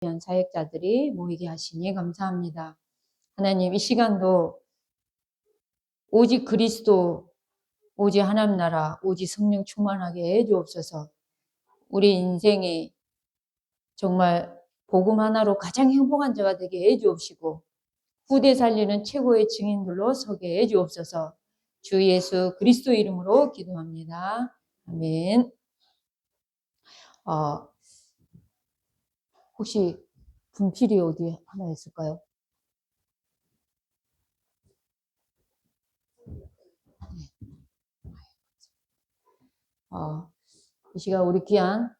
위한 사역자들이 모이게 하시니 감사합니다. 하나님, 이 시간도 오직 그리스도, 오직 하나님 나라, 오직 성령 충만하게 해주옵소서. 우리 인생이 정말 복음 하나로 가장 행복한 자가 되게 해주옵시고 후대 살리는 최고의 증인들로 서게 해주옵소서. 주 예수 그리스도 이름으로 기도합니다. 아멘. 혹시 분필이 어디 하나 있을까요? 이 시간 우리 귀한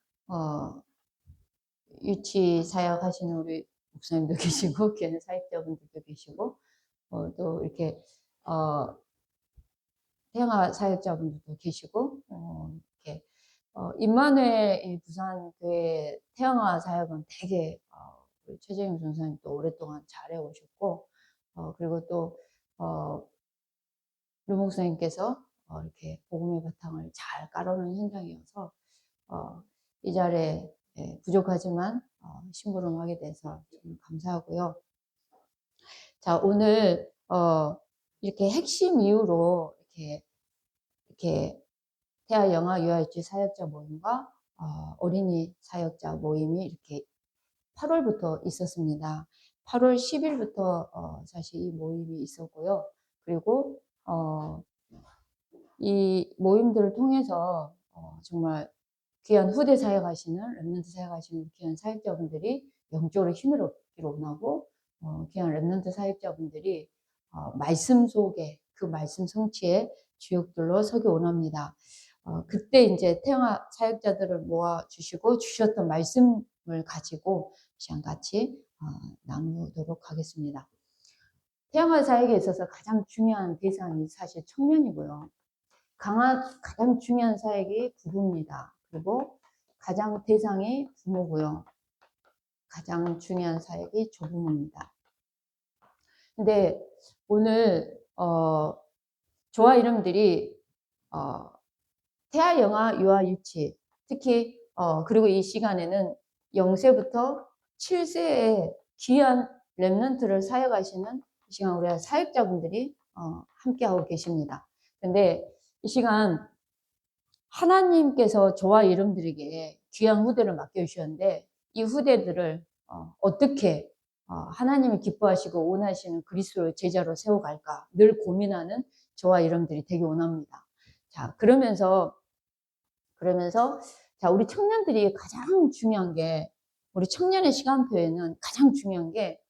유치 사역 하시는 우리 목사님도 계시고 귀한 사역자분들도 계시고 또 이렇게 태영아 사역자분들도 계시고 이렇게 임마누엘 부산교회 태영아 사역은 되게 우리 최재경 전사님 또 오랫동안 잘해 오셨고 그리고 또 루 목사님께서 이렇게 복음의 바탕을 잘 깔아놓은 현장이어서 이 자리에 부족하지만 심부름하게 돼서 좀 감사하고요. 자, 오늘 이렇게 핵심 이유로 이렇게 태아 영아 유아유치 사역자 모임과 어린이 사역자 모임이 이렇게 8월부터 있었습니다. 8월 10일부터 사실 이 모임이 있었고요. 그리고 이 모임들을 통해서 정말 귀한 후대 사역하시는 렘넌트 사역하시는 귀한 사역자분들이 영적으로 힘을 얻기로 원하고 귀한 렘넌트 사역자분들이 말씀 속에 그 말씀 성취의 주역들로 서기 원합니다. 그때 이제 태영아 사역자들을 모아 주시고 주셨던 말씀을 가지고 시간 같이 나누도록 하겠습니다. 태영아 사역에 있어서 가장 중요한 대상이 사실 청년이고요. 가장 중요한 사역이 부부입니다. 그리고 가장 대상이 부모고요. 가장 중요한 사역이 조부모입니다. 근데 오늘 저와 이름들이 태아 영아 유아 유치 특히 그리고 이 시간에는 0세부터 7세의 귀한 렘넌트를 사역하시는 이 시간 우리 사역자분들이 함께하고 계십니다. 근데 이 시간 하나님께서 저와 이름들에게 귀한 후대를 맡겨주셨는데 이 후대들을 어떻게 하나님이 기뻐하시고 원하시는 그리스도의 제자로 세워갈까 늘 고민하는 저와 이름들이 되게 원합니다. 자, 그러면서 자, 우리 청년들이 가장 중요한 게 우리 청년의 시간표에는 가장 중요한 게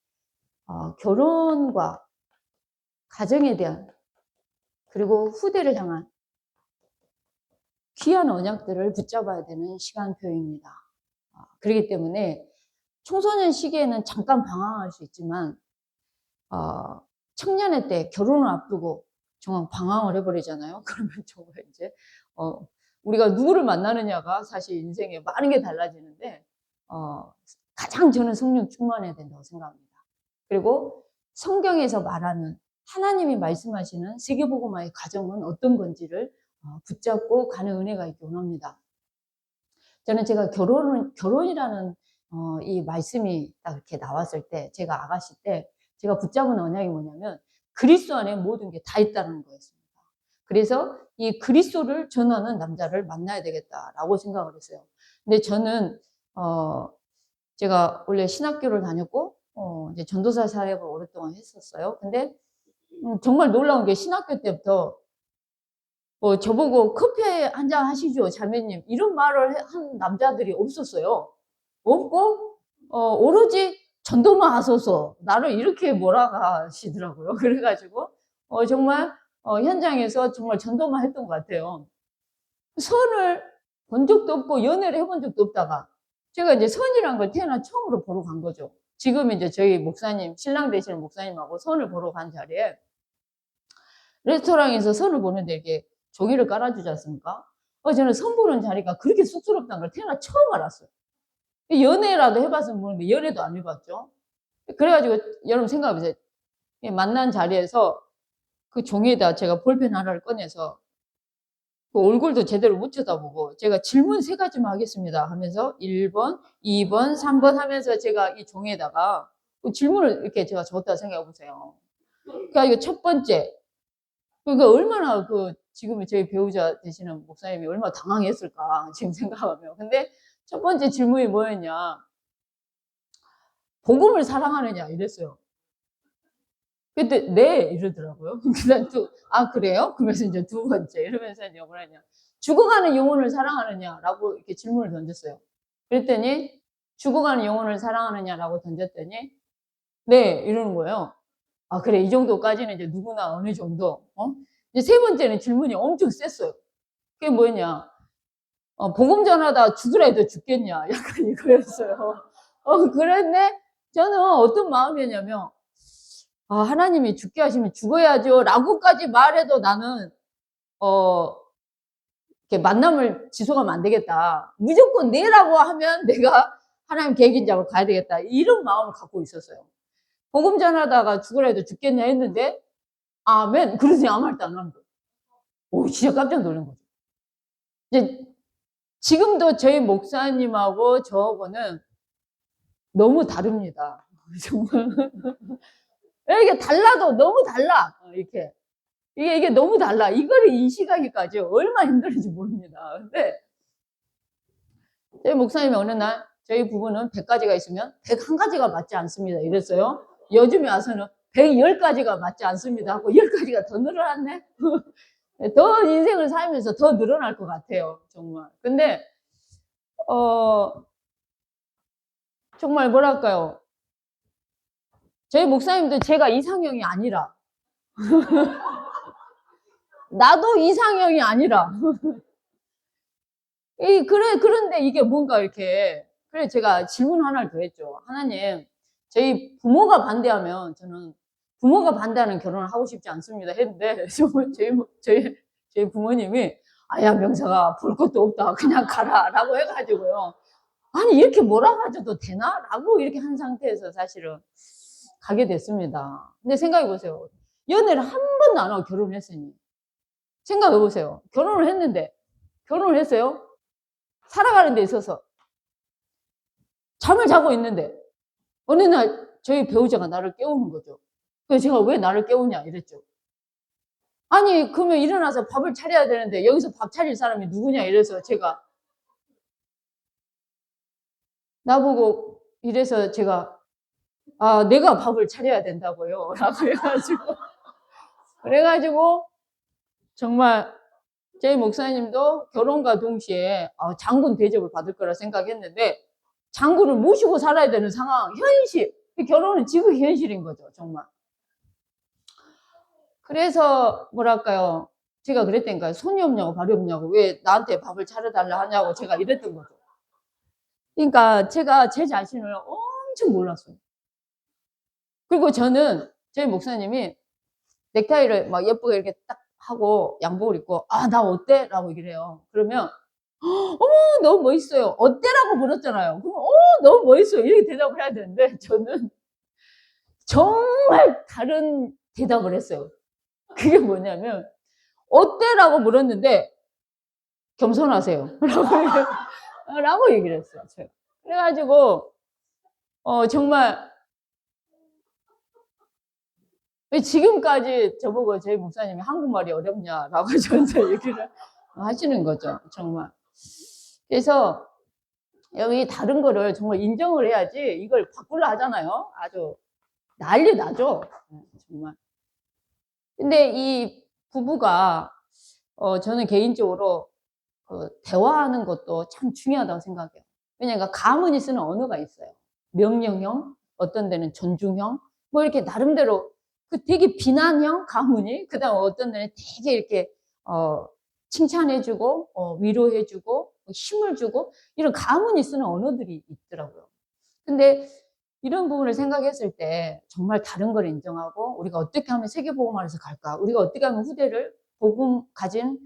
결혼과 가정에 대한 그리고 후대를 향한 귀한 언약들을 붙잡아야 되는 시간표입니다. 그렇기 때문에 청소년 시기에는 잠깐 방황할 수 있지만 청년의 때 결혼을 앞두고 정말 방황을 해버리잖아요. 그러면 정말 이제 우리가 누구를 만나느냐가 사실 인생에 많은 게 달라지는데 가장 저는 성령 충만해야 된다고 생각합니다. 그리고 성경에서 말하는 하나님이 말씀하시는 세계복음화의 과정은 어떤 건지를 붙잡고 가는 은혜가 있기 원합니다. 저는 제가 결혼이라는 이 말씀이 딱 이렇게 나왔을 때 제가 아가씨 때 제가 붙잡은 언약이 뭐냐면 그리스도 안에 모든 게 다 있다는 거였습니다. 그래서 이 그리스도를 전하는 남자를 만나야 되겠다라고 생각을 했어요. 근데 저는 제가 원래 신학교를 다녔고 이제 전도사 사역을 오랫동안 했었어요. 근데 정말 놀라운 게 신학교 때부터 저보고 커피 한잔 하시죠, 자매님. 이런 말을 한 남자들이 없었어요. 없고, 오로지 전도만 하소서. 나를 이렇게 몰아가시더라고요. 그래가지고, 정말, 현장에서 정말 전도만 했던 것 같아요. 선을 본 적도 없고, 연애를 해본 적도 없다가, 제가 이제 선이란 걸 태어나 처음으로 보러 간 거죠. 지금 이제 저희 목사님, 신랑 되시는 목사님하고 선을 보러 간 자리에, 레스토랑에서 선을 보는데 이렇게 종이를 깔아주지 않습니까? 저는 선 보는 자리가 그렇게 쑥스럽다는 걸 태어나 처음 알았어요. 연애라도 해봤으면 모르는데 연애도 안 해봤죠. 그래가지고 여러분 생각해보세요. 만난 자리에서 그 종이에다 제가 볼펜 하나를 꺼내서 그 얼굴도 제대로 못 쳐다보고 제가 질문 3가지만 하겠습니다 하면서 1번, 2번, 3번 하면서 제가 이 종이에다가 그 질문을 이렇게 제가 적었다 생각해 보세요. 그러니까 이거 첫 번째, 그러니까 얼마나 지금 저희 배우자 되시는 목사님이 얼마나 당황했을까 지금 생각하면. 근데 첫 번째 질문이 뭐였냐, 복음을 사랑하느냐 이랬어요. 그때 네 이러더라고요. 그다음 그래요? 그러면서 이제 2번째 이러면서 이제 뭐라냐, 죽어가는 영혼을 사랑하느냐라고 이렇게 질문을 던졌어요. 그랬더니 죽어가는 영혼을 사랑하느냐라고 던졌더니 네 이러는 거예요. 아 그래, 이 정도까지는 이제 누구나 어느 정도. 이제 3번째는 질문이 엄청 셌어요. 그게 뭐였냐, 복음 전하다 죽으라 해도 죽겠냐, 약간 이거였어요. 그런데 저는 어떤 마음이었냐면, 하나님이 죽게 하시면 죽어야죠 라고까지 말해도 나는 이렇게 만남을 지속하면 안 되겠다, 무조건 네라고 하면 내가 하나님 계획인 잡으러 가야 되겠다, 이런 마음을 갖고 있었어요. 복음 전하다가 죽으라 해도 죽겠냐 했는데 아멘 그러더니 아무 말도 안 하는 거예요. 오, 진짜 깜짝 놀란 거죠. 이제 지금도 저희 목사님하고 저하고는 너무 다릅니다. 정말 이게 달라도 너무 달라. 이렇게 이게 너무 달라. 이거를 인식하기까지 얼마나 힘들는지 모릅니다. 근데 저희 목사님이 어느 날 저희 부부는 100가지가 있으면 101가지가 맞지 않습니다 이랬어요. 요즘에 와서는 110가지가 맞지 않습니다 하고 10가지가 더 늘어났네. 더 인생을 살면서 더 늘어날 것 같아요 정말. 근데 정말 뭐랄까요, 저희 목사님도 제가 이상형이 아니라 나도 이상형이 아니라 그런데 이게 뭔가 이렇게, 그래 제가 질문 하나를 더 했죠. 하나님, 저희 부모가 반대하면 저는 부모가 반대하는 결혼을 하고 싶지 않습니다 했는데 저희 부모님이 아야 명사가 볼 것도 없다 그냥 가라 라고 해가지고요, 아니 이렇게 몰아가져도 되나? 라고 이렇게 한 상태에서 사실은 가게 됐습니다. 근데 생각해 보세요. 연애를 한 번도 안 하고 결혼을 했으니, 생각해 보세요. 결혼을 했는데, 결혼을 했어요. 살아가는 데 있어서 잠을 자고 있는데 어느 날 저희 배우자가 나를 깨우는 거죠. 그래서 제가 왜 나를 깨우냐 이랬죠. 아니 그러면 일어나서 밥을 차려야 되는데 여기서 밥 차릴 사람이 누구냐 이래서 제가 나보고 이래서 제가 내가 밥을 차려야 된다고요 라고 그래가지고 정말 저희 목사님도 결혼과 동시에 장군 대접을 받을 거라 생각했는데 장군을 모시고 살아야 되는 상황, 현실, 결혼은 지금 현실인 거죠 정말. 그래서 뭐랄까요, 제가 그랬다니까요. 손이 없냐고 발이 없냐고 왜 나한테 밥을 차려달라 하냐고 제가 이랬던 거죠. 그러니까 제가 제 자신을 엄청 몰랐어요. 그리고 저는 저희 목사님이 넥타이를 막 예쁘게 이렇게 딱 하고 양복을 입고 나 어때? 라고 얘기를 해요. 그러면 어머 너무 멋있어요. 어때라고 물었잖아요. 그럼 너무 멋있어요 이렇게 대답을 해야 되는데 저는 정말 다른 대답을 했어요. 그게 뭐냐면 어때라고 물었는데 겸손하세요 라고 얘기를 했어요 제가. 그래가지고 정말 지금까지 저보고 저희 목사님이 한국말이 어렵냐라고 저한테 얘기를 하시는 거죠 정말. 그래서 여기 다른 거를 정말 인정을 해야지 이걸 바꾸려 하잖아요. 아주 난리 나죠 정말. 근데 이 부부가 저는 개인적으로 대화하는 것도 참 중요하다고 생각해요. 왜냐하면 가문이 쓰는 언어가 있어요. 명령형, 어떤 데는 존중형, 뭐 이렇게 나름대로 되게 비난형 가문이, 그 다음 어떤 데는 되게 이렇게 칭찬해주고 위로해주고 힘을 주고 이런 가문이 쓰는 언어들이 있더라고요. 근데 이런 부분을 생각했을 때 정말 다른 걸 인정하고 우리가 어떻게 하면 세계복음화에서 갈까? 우리가 어떻게 하면 후대를 복음 가진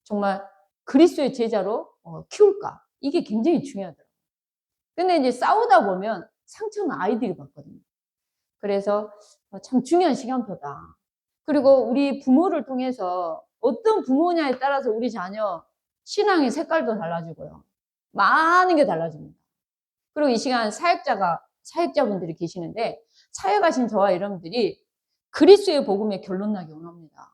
정말 그리스도의 제자로 키울까? 이게 굉장히 중요하더라고요. 근데 이제 싸우다 보면 상처는 아이들이 받거든요. 그래서 참 중요한 시간표다. 그리고 우리 부모를 통해서 어떤 부모냐에 따라서 우리 자녀 신앙의 색깔도 달라지고요. 많은 게 달라집니다. 그리고 이 시간 사역자분들이 계시는데, 사역하신 저와 여러분들이 그리스도의 복음에 결론나기 원합니다.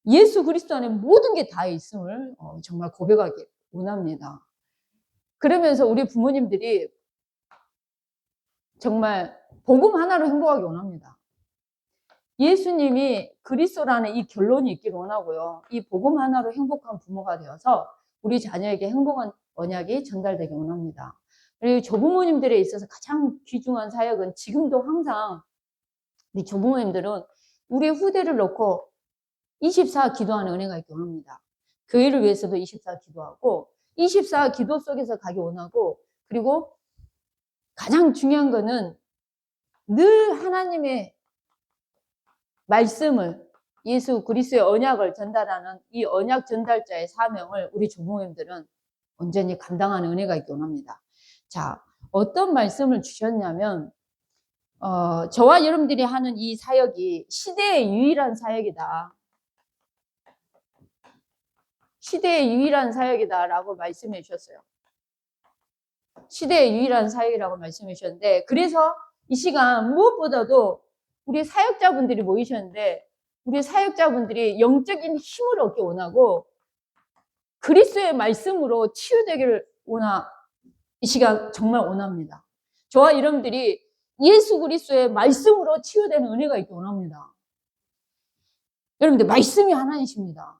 예수 그리스도 안에 모든 게 다 있음을 정말 고백하기 원합니다. 그러면서 우리 부모님들이 정말 복음 하나로 행복하기 원합니다. 예수님이 그리스도라는 이 결론이 있기를 원하고요. 이 복음 하나로 행복한 부모가 되어서 우리 자녀에게 행복한 언약이 전달되기 원합니다. 그리고 조부모님들에 있어서 가장 귀중한 사역은 지금도 항상 우리 조부모님들은 우리 후대를 놓고 24 기도하는 은혜가 있기 원합니다. 교회를 위해서도 24 기도하고 24 기도 속에서 가기 원하고, 그리고 가장 중요한 거는 늘 하나님의 말씀을, 예수 그리스도의 언약을 전달하는 이 언약 전달자의 사명을 우리 조부모님들은 온전히 감당하는 은혜가 있기 원합니다. 자, 어떤 말씀을 주셨냐면 저와 여러분들이 하는 이 사역이 시대의 유일한 사역이다. 시대의 유일한 사역이다라고 말씀해 주셨어요. 시대의 유일한 사역이라고 말씀해 주셨는데, 그래서 이 시간 무엇보다도 우리 사역자분들이 모이셨는데, 우리 사역자분들이 영적인 힘을 얻기 원하고 그리스도의 말씀으로 치유되기를 이 시간 정말 원합니다. 저와 여러분들이 예수 그리스도의 말씀으로 치유되는 은혜가 있기 원합니다. 여러분들, 말씀이 하나이십니다.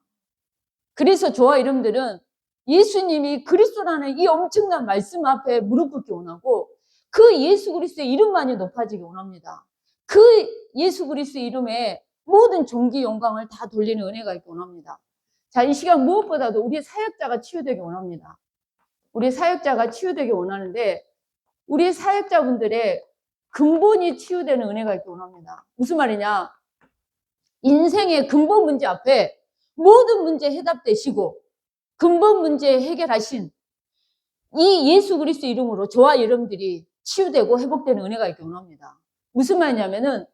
그래서 저와 여러분들은 예수님이 그리스도라는 이 엄청난 말씀 앞에 무릎 꿇기 원하고 그 예수 그리스도의 이름만이 높아지기 원합니다. 그 예수 그리스도의 이름에 모든 존귀 영광을 다 돌리는 은혜가 있기 원합니다. 자, 이 시간 무엇보다도 우리 사역자가 치유되기 원합니다. 우리 사역자가 치유되기 원하는데, 우리 사역자분들의 근본이 치유되는 은혜가 있기 원합니다. 무슨 말이냐? 인생의 근본 문제 앞에 모든 문제 해답되시고 근본 문제 해결하신 이 예수 그리스도 이름으로 저와 여러분들이 치유되고 회복되는 은혜가 있기 원합니다. 무슨 말이냐면은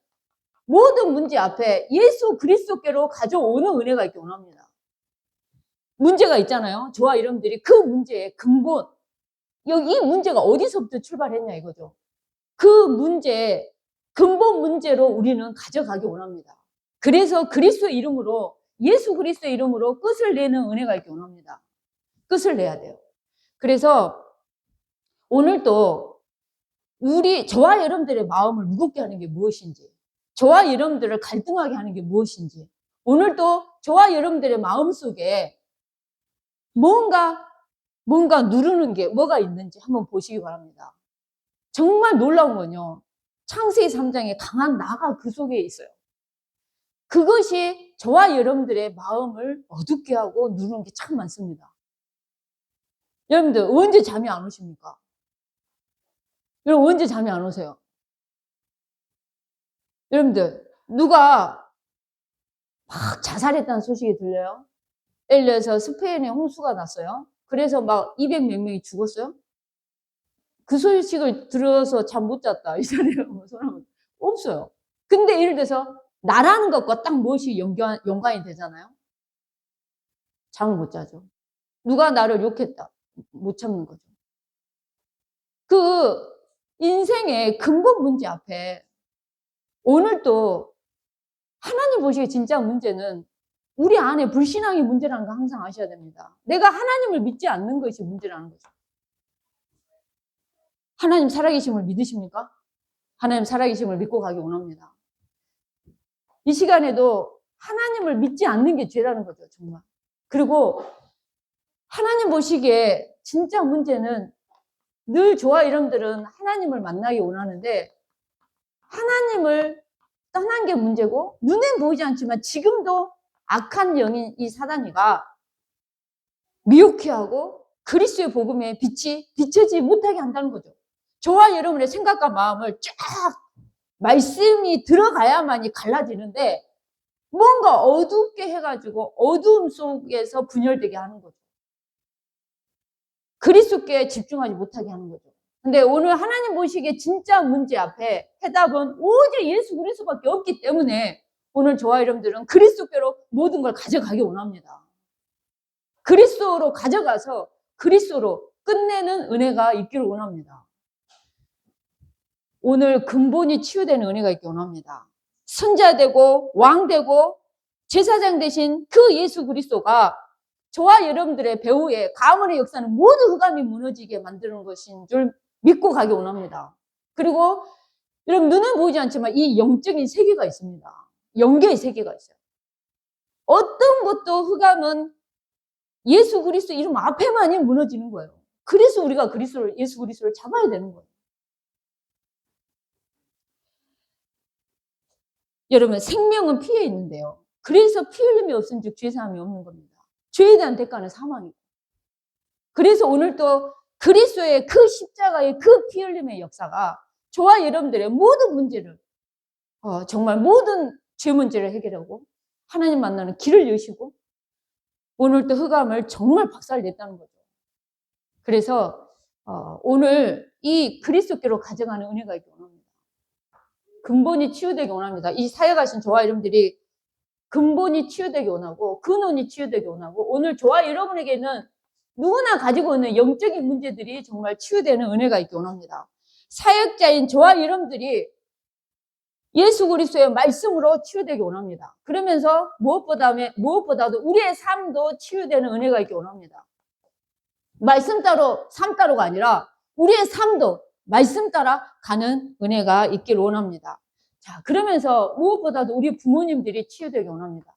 모든 문제 앞에 예수 그리스도께로 가져오는 은혜가 있기 원합니다. 문제가 있잖아요. 저와 여러분들이 그 문제의 근본, 이 문제가 어디서부터 출발했냐 이거죠. 그 문제, 근본 문제로 우리는 가져가기 원합니다. 그래서 그리스도 이름으로, 예수 그리스도 이름으로 끝을 내는 은혜가 있기 원합니다. 끝을 내야 돼요. 그래서 오늘도 저와 여러분들의 마음을 무겁게 하는 게 무엇인지, 저와 여러분들을 갈등하게 하는 게 무엇인지, 오늘도 저와 여러분들의 마음속에 뭔가 누르는 게 뭐가 있는지 한번 보시기 바랍니다. 정말 놀라운 건요, 창세기 3장에 강한 나가 그 속에 있어요. 그것이 저와 여러분들의 마음을 어둡게 하고 누르는 게 참 많습니다. 여러분들, 언제 잠이 안 오십니까? 여러분, 언제 잠이 안 오세요? 여러분들, 누가 막 자살했다는 소식이 들려요? 예를 들어서 스페인에 홍수가 났어요. 그래서 막 200몇 명이 죽었어요. 그 소식을 들어서 잠 못 잤다, 이 사람은 없어요. 근데 예를 들어서 나라는 것과 딱 무엇이 연관이 되잖아요. 잠을 못 자죠. 누가 나를 욕했다, 못 참는 거죠. 그 인생의 근본 문제 앞에 오늘도 하나님 보시기에 진짜 문제는 우리 안에 불신앙의 문제라는 거 항상 아셔야 됩니다. 내가 하나님을 믿지 않는 것이 문제라는 거죠. 하나님 살아계심을 믿으십니까? 하나님 살아계심을 믿고 가기 원합니다. 이 시간에도 하나님을 믿지 않는 게 죄라는 거죠, 정말. 그리고 하나님 보시기에 진짜 문제는 늘 저와 여러분들은 하나님을 만나기 원하는데 하나님을 떠난 게 문제고, 눈엔 보이지 않지만 지금도 악한 영인 이 사단이가 미혹해 하고 그리스도의 복음의 빛이 비춰지지 못하게 한다는 거죠. 저와 여러분의 생각과 마음을 쫙 말씀이 들어가야만이 갈라지는데 뭔가 어둡게 해가지고 어두움 속에서 분열되게 하는 거죠. 그리스도께 집중하지 못하게 하는 거죠. 근데 오늘 하나님 보시기에 진짜 문제 앞에 해답은 오직 예수 그리스도밖에 없기 때문에 오늘 저와 여러분들은 그리스도께로 모든 걸 가져가기 원합니다. 그리스도로 가져가서 그리스도로 끝내는 은혜가 있기를 원합니다. 오늘 근본이 치유되는 은혜가 있기 원합니다. 선자되고 왕되고 제사장 되신 그 예수 그리스도가 저와 여러분들의 배후에 가문의 역사는 모든 흑암이 무너지게 만드는 것인 줄 믿고 가기 원합니다. 그리고 여러분 눈은 보이지 않지만 이 영적인 세계가 있습니다. 영계의 세계가 있어요. 어떤 것도 흑암은 예수 그리스도 이름 앞에만이 무너지는 거예요. 그래서 우리가 예수 그리스도를 잡아야 되는 거예요. 여러분 생명은 피에 있는데요. 그래서 피 흘림이 없은즉 죄 사함이 없는 겁니다. 죄에 대한 대가는 사망이고. 그래서 오늘 또 그리스도의 그 십자가의 그 피 흘림의 역사가 저와 여러분들의 모든 문제를 정말 모든 죄 문제를 해결하고 하나님 만나는 길을 여시고 오늘 또 흑암을 정말 박살냈다는 거죠. 그래서 오늘 이 그리스도께로 가져가는 은혜가 있기 원합니다. 근본이 치유되기 원합니다. 이 사역하신 저와 여러분들이 근본이 치유되기 원하고 근원이 치유되기 원하고 오늘 저와 여러분에게는 누구나 가지고 있는 영적인 문제들이 정말 치유되는 은혜가 있기 원합니다. 사역자인 저와 여러분들이 예수 그리스도의 말씀으로 치유되기 원합니다. 그러면서 무엇보다도 우리의 삶도 치유되는 은혜가 있기 원합니다. 말씀 따로 삶 따로가 아니라 우리의 삶도 말씀 따라 가는 은혜가 있기를 원합니다. 자, 그러면서 무엇보다도 우리 부모님들이 치유되기 원합니다.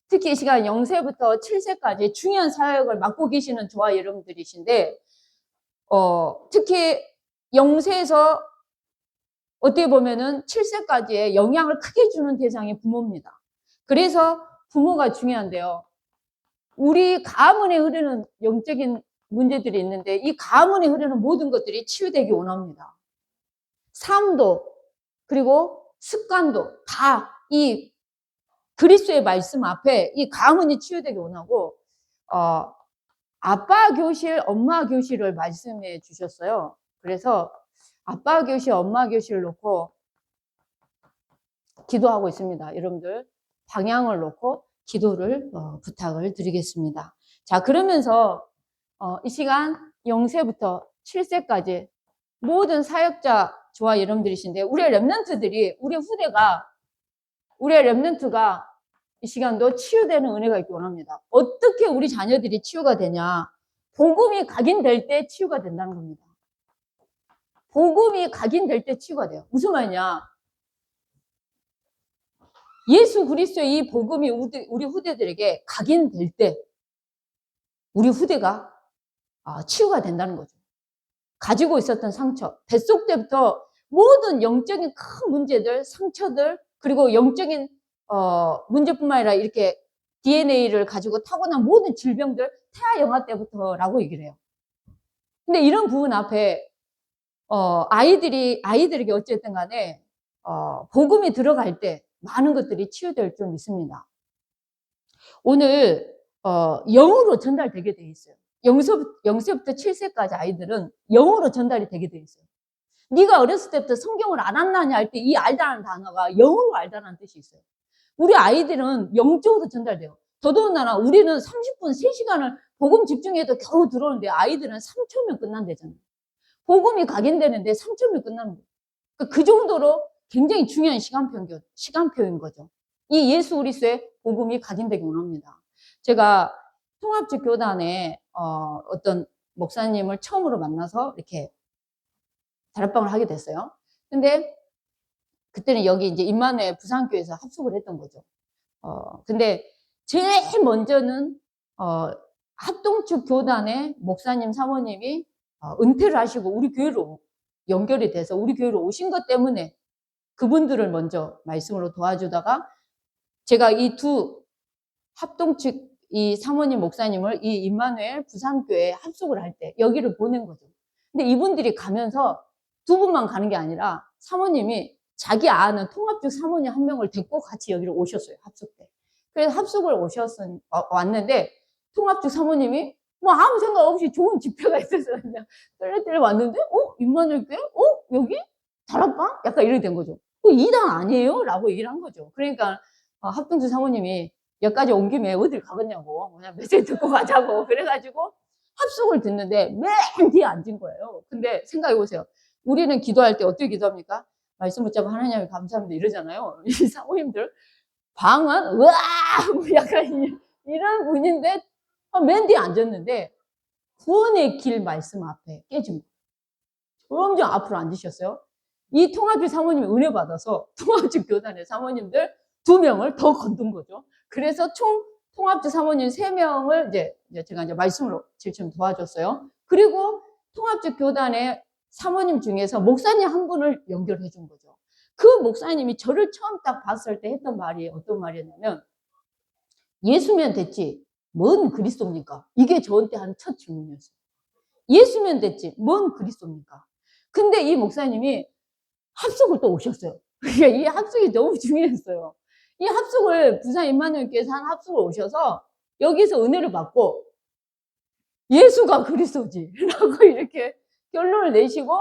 특히 이 시간 0세부터 7세까지 중요한 사역을 맡고 계시는 저와 여러분들이신데 특히 0세에서 어떻게 보면은 7세까지의 영향을 크게 주는 대상이 부모입니다. 그래서 부모가 중요한데요. 우리 가문에 흐르는 영적인 문제들이 있는데 이 가문에 흐르는 모든 것들이 치유되기 원합니다. 삶도 그리고 습관도 다 이 그리스도의 말씀 앞에 이 가문이 치유되기 원하고 아빠 교실, 엄마 교실을 말씀해 주셨어요. 그래서 아빠 교실, 엄마 교실을 놓고 기도하고 있습니다. 여러분들 방향을 놓고 기도를 부탁을 드리겠습니다. 자, 그러면서 이 시간 0세부터 7세까지 모든 사역자 저와 여러분들이신데 우리의 렘넌트들이 우리의 렘넌트가 이 시간도 치유되는 은혜가 있기 원합니다. 어떻게 우리 자녀들이 치유가 되냐? 복음이 각인될 때 치유가 된다는 겁니다. 복음이 각인될 때 치유가 돼요. 무슨 말이냐? 예수 그리스도의 이 복음이 우리 후대들에게 각인될 때 우리 후대가 치유가 된다는 거죠. 가지고 있었던 상처, 뱃속 때부터 모든 영적인 큰 문제들, 상처들, 그리고 영적인 문제뿐만 아니라 이렇게 DNA를 가지고 타고난 모든 질병들 태아 영아 때부터라고 얘기를 해요. 근데 이런 부분 앞에 아이들에게 어쨌든 간에 복음이 들어갈 때 많은 것들이 치유될 줄 믿습니다. 오늘 영으로 전달되게 돼 있어요. 0세부터 7세까지 아이들은 영으로 전달이 되게 돼 있어요. 네가 어렸을 때부터 성경을 알았나냐 할 때 이 알다라는 단어가 영으로 알다라는 뜻이 있어요. 우리 아이들은 영적으로 전달돼요. 더더군다나 우리는 30분, 3시간을 복음 집중해도 겨우 들어오는데 아이들은 3초면 끝난대잖아요. 복음이 각인되는데 3초면 끝나는 거예요. 그 정도로 굉장히 중요한 시간표인 거죠. 이 예수 그리스도의 복음이 각인되기 원합니다. 제가 통합적 교단에 어떤 목사님을 처음으로 만나서 이렇게 다락방을 하게 됐어요. 근데 그때는 여기 이제 임마누엘 부산교회에서 합숙을 했던 거죠. 근데 제일 먼저는 합동측 교단의 목사님 사모님이 은퇴를 하시고 우리 교회로 연결이 돼서 우리 교회로 오신 것 때문에 그분들을 먼저 말씀으로 도와주다가 제가 이 두 합동측 이 사모님 목사님을 이 임마누엘 부산교회에 합숙을 할 때 여기를 보낸 거죠. 근데 이분들이 가면서 두 분만 가는 게 아니라 사모님이 자기 아는 통합적 사모님 한 명을 데리고 같이 여기로 오셨어요. 합숙 때. 그래서 합숙을 왔는데 통합적 사모님이 뭐 아무 생각 없이 좋은 집회가 있어서 그냥 떨레떨레 왔는데 임마누엘 교회? 여기? 다락방? 약간 이렇게 된 거죠. 이단 아니에요? 라고 얘기를 한 거죠. 그러니까 합동주 사모님이 여기까지 온 김에 어딜 가겠냐고, 그냥 메시지 듣고 가자고. 그래가지고 합숙을 듣는데 맨 뒤에 앉은 거예요. 근데 생각해 보세요. 우리는 기도할 때 어떻게 기도합니까? 말씀 붙잡고 하나님을 감사합니다 이러잖아요. 이 사모님들 방은 으아 약간 이런 분인데 맨 뒤에 앉았는데 구원의 길 말씀 앞에 깨진 거예요. 점점 앞으로 앉으셨어요. 이 통합주 사모님이 은혜 받아서 통합주 교단의 사모님들 2명을 더 건든 거죠. 그래서 총 통합주 사모님 3명을 이제 제가 이제 말씀으로 질문 도와줬어요. 그리고 통합주 교단의 사모님 중에서 목사님 한 분을 연결해 준 거죠. 그 목사님이 저를 처음 딱 봤을 때 했던 말이 어떤 말이었냐면, 예수면 됐지 뭔 그리스도입니까? 이게 저한테 한 첫 질문이었어요. 예수면 됐지 뭔 그리스도입니까? 근데 이 목사님이 합숙을 또 오셨어요. 이 합숙이 너무 중요했어요. 이 합숙을 부산 임마누엘교회에서 한 합숙을 오셔서 여기서 은혜를 받고 예수가 그리스도지 라고 이렇게 결론을 내시고,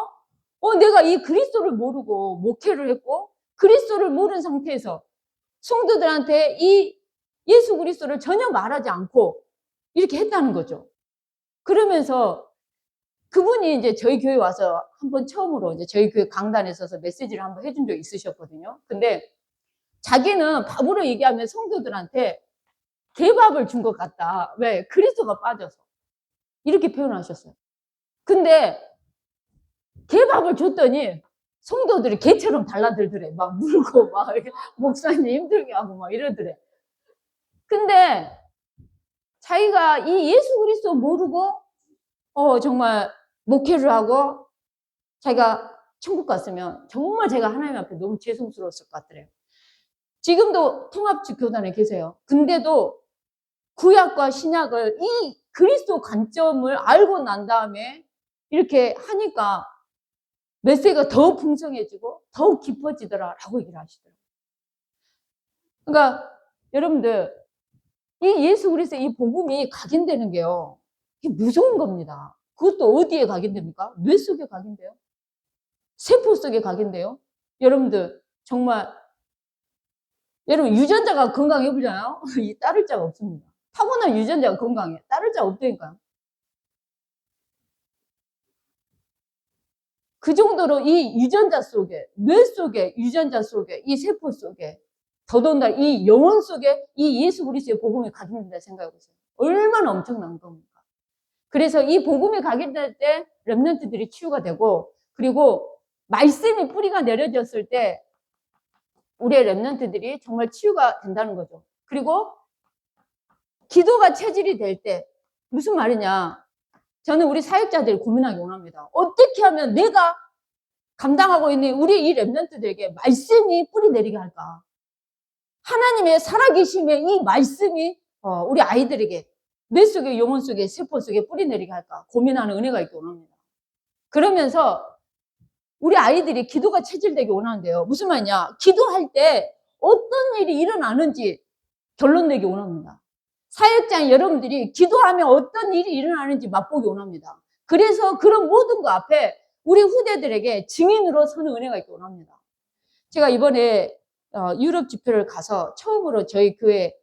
내가 이 그리스도를 모르고 목회를 했고 그리스도를 모르는 상태에서 성도들한테 이 예수 그리스도를 전혀 말하지 않고 이렇게 했다는 거죠. 그러면서 그분이 이제 저희 교회 와서 한번 처음으로 이제 저희 교회 강단에 서서 메시지를 한번 해준 적이 있으셨거든요. 근데 자기는 밥으로 얘기하면 성도들한테 개밥을 준 것 같다. 왜? 그리스도가 빠져서. 이렇게 표현하셨어요. 근데 개밥을 줬더니 성도들이 개처럼 달라들더래. 막 물고 막 목사님 힘들게 하고 막 이러더래. 근데 자기가 이 예수 그리스도 모르고 정말 목회를 하고 자기가 천국 갔으면 정말 제가 하나님 앞에 너무 죄송스러웠을 것 같더래요. 지금도 통합주 교단에 계세요. 근데도 구약과 신약을 이 그리스도 관점을 알고 난 다음에 이렇게 하니까 메시지가 더 풍성해지고 더욱 깊어지더라라고 얘기를 하시더라고요. 그러니까 여러분들 이 예수 그리스도 이 복음이 각인되는 게요, 이게 무서운 겁니다. 그것도 어디에 각인됩니까? 뇌 속에 각인돼요. 세포 속에 각인돼요. 여러분들 정말 여러분 유전자가 건강해 보잖아요. 이 따를 자가 없습니다. 타고난 유전자가 건강해. 따를 자가 없다니까요. 그 정도로 이 유전자 속에, 뇌 속에, 유전자 속에, 이 세포 속에, 더더군다나 이 영혼 속에 이 예수 그리스도의 복음이 각인된다 생각해 보세요. 얼마나 엄청난 겁니까? 그래서 이 복음이 각인될 때 렘넌트들이 치유가 되고, 그리고 말씀이 뿌리가 내려졌을 때 우리의 렘넌트들이 정말 치유가 된다는 거죠. 그리고 기도가 체질이 될 때 무슨 말이냐? 저는 우리 사역자들이 고민하기 원합니다. 어떻게 하면 내가 감당하고 있는 우리 이 렘넌트들에게 말씀이 뿌리 내리게 할까? 하나님의 살아계심의 이 말씀이 우리 아이들에게 뇌 속에, 영혼 속에, 세포 속에 뿌리 내리게 할까? 고민하는 은혜가 있기 원합니다. 그러면서 우리 아이들이 기도가 체질되기 원하는데요. 무슨 말이냐? 기도할 때 어떤 일이 일어나는지 결론 내기 원합니다. 사역자 여러분들이 기도하면 어떤 일이 일어나는지 맛보기 원합니다. 그래서 그런 모든 것 앞에 우리 후대들에게 증인으로 서는 은혜가 있기 원합니다. 제가 이번에 유럽 집회를 가서 처음으로 저희 교회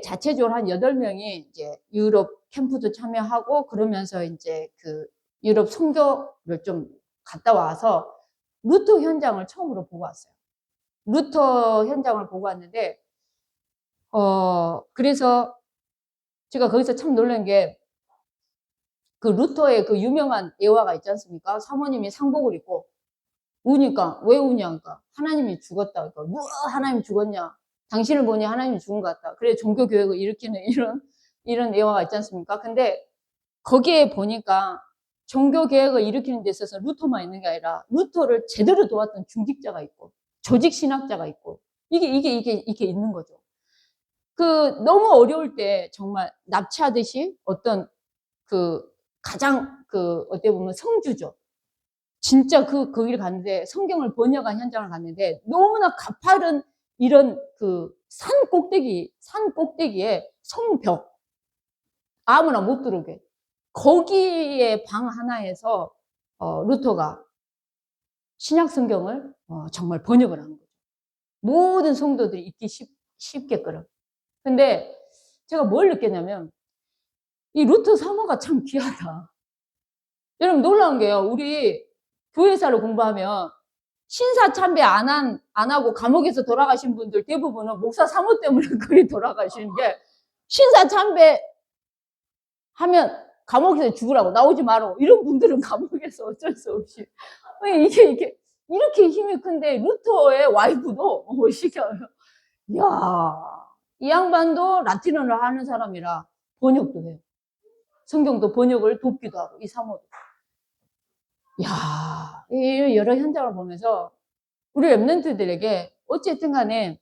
자체적으로 한 8명이 이제 유럽 캠프도 참여하고 그러면서 이제 그 유럽 선교를 좀 갔다 와서 루터 현장을 처음으로 보고 왔어요. 루터 현장을 보고 왔는데 그래서 제가 거기서 참 놀란 게, 그 루터의 그 유명한 예화가 있지 않습니까? 사모님이 상복을 입고 우니까, 왜 우냐니까, 하나님이 죽었다. 그러니까, 뭐 하나님 죽었냐? 당신을 보니 하나님이 죽은 것 같다. 그래, 종교교육을 일으키는 이런 예화가 있지 않습니까? 근데 거기에 보니까 종교개혁을 일으키는 데 있어서 루터만 있는 게 아니라 루터를 제대로 도왔던 중직자가 있고 조직신학자가 있고 이게 있는 거죠. 너무 어려울 때 정말 납치하듯이 어떤 가장 어떻게 보면 성주죠. 진짜 거기를 갔는데 성경을 번역한 현장을 갔는데 너무나 가파른 이런 산 꼭대기에 성벽, 아무나 못 들어오게. 거기에 방 하나에서 루터가 신약 성경을 정말 번역을 한 거죠. 모든 성도들이 있기 쉽게끔. 근데 제가 뭘 느꼈냐면 이 루터 사모가 참 귀하다. 여러분 놀라운 게요. 우리 교회사를 공부하면 신사 참배 안 하고 감옥에서 돌아가신 분들 대부분은 목사 사모 때문에 거기 돌아가시는 게 신사 참배 하면 감옥에서 죽으라고 나오지 마라. 이런 분들은 감옥에서 어쩔 수 없이. 이게 이렇게 힘이 큰데 루터의 와이프도 시켜요. 이야, 이 양반도 라틴어를 하는 사람이라 번역도 해요. 성경도 번역을 돕기도 하고 이 사모도. 야, 이 여러 현장을 보면서 우리 랩런트들에게 어쨌든 간에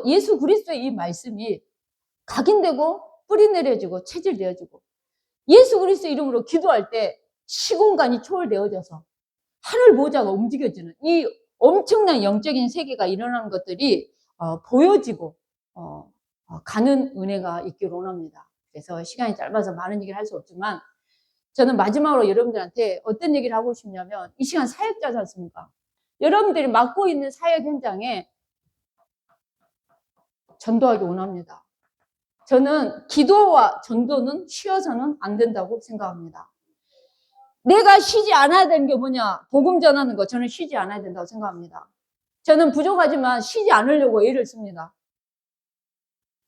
예수 그리스도의 이 말씀이 각인되고 뿌리 내려지고 체질되어지고 예수 그리스도 이름으로 기도할 때 시공간이 초월되어져서 하늘 보좌가 움직여지는 이 엄청난 영적인 세계가 일어나는 것들이 보여지고 가는 은혜가 있기를 원합니다. 그래서 시간이 짧아서 많은 얘기를 할 수 없지만 저는 마지막으로 여러분들한테 어떤 얘기를 하고 싶냐면 이 시간 사역자지 않습니까? 여러분들이 맡고 있는 사역 현장에 전도하기 원합니다. 저는 기도와 전도는 쉬어서는 안 된다고 생각합니다. 내가 쉬지 않아야 되는 게 뭐냐? 복음 전하는 거 저는 쉬지 않아야 된다고 생각합니다. 저는 부족하지만 쉬지 않으려고 애를 씁니다.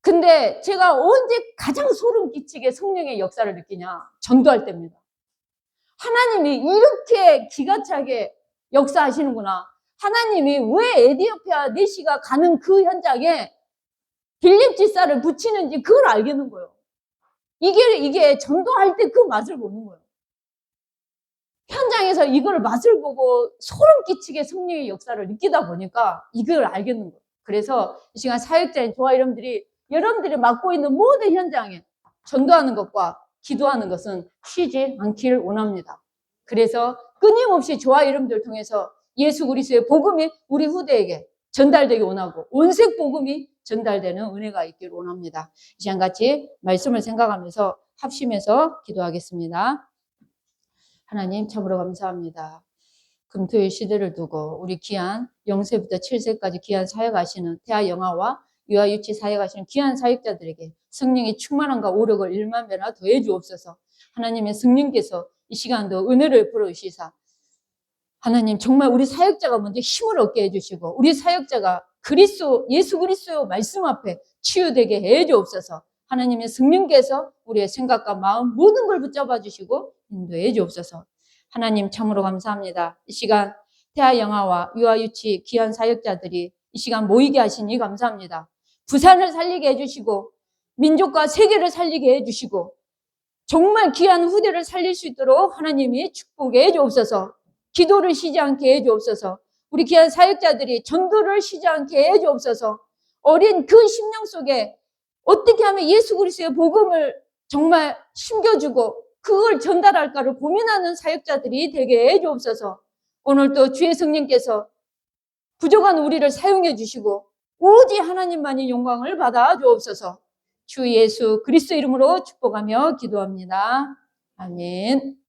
근데 제가 언제 가장 소름 끼치게 성령의 역사를 느끼냐? 전도할 때입니다. 하나님이 이렇게 기가 차게 역사하시는구나. 하나님이 왜 에디오피아 내시가 가는 그 현장에 빌립 지사를 붙이는지 그걸 알겠는 거예요. 이게 전도할 때 그 맛을 보는 거예요. 현장에서 이걸 맛을 보고 소름 끼치게 성령의 역사를 느끼다 보니까 이걸 알겠는 거예요. 그래서 이 시간 사역자인 저와 여러분들이 맡고 있는 모든 현장에 전도하는 것과 기도하는 것은 쉬지 않기를 원합니다. 그래서 끊임없이 저와 여러분들 통해서 예수 그리스도의 복음이 우리 후대에게 전달되기 원하고 온색 복음이 전달되는 은혜가 있기를 원합니다. 이 시간 같이 말씀을 생각하면서 합심해서 기도하겠습니다. 하나님 참으로 감사합니다. 금토일 시대를 두고 우리 귀한 0세부터 7세까지 귀한 사역하시는 태아 영아와 유아 유치 사역하시는 귀한 사역자들에게 성령의 충만함과 오력을 1만 배나 더해 주옵소서. 하나님의 성령께서 이 시간도 은혜를 부어주시사 하나님 정말 우리 사역자가 먼저 힘을 얻게 해주시고 우리 사역자가 예수 그리스도 말씀 앞에 치유되게 해 주옵소서. 하나님의 성령께서 우리의 생각과 마음 모든 걸 붙잡아 주시고 인도해 주옵소서. 하나님 참으로 감사합니다. 이 시간 태아 영아와 유아 유치 귀한 사역자들이 이 시간 모이게 하시니 감사합니다. 부산을 살리게 해주시고 민족과 세계를 살리게 해주시고 정말 귀한 후대를 살릴 수 있도록 하나님이 축복해 주옵소서. 기도를 쉬지 않게 해 주옵소서. 우리 귀한 사역자들이 전도를 쉬지 않게 해 주옵소서. 어린 그 심령 속에 어떻게 하면 예수 그리스도의 복음을 정말 심겨주고 그걸 전달할까를 고민하는 사역자들이 되게 해 주옵소서. 오늘도 주의 성령께서 부족한 우리를 사용해 주시고 오직 하나님만이 영광을 받아 주옵소서. 주 예수 그리스도 이름으로 축복하며 기도합니다. 아멘.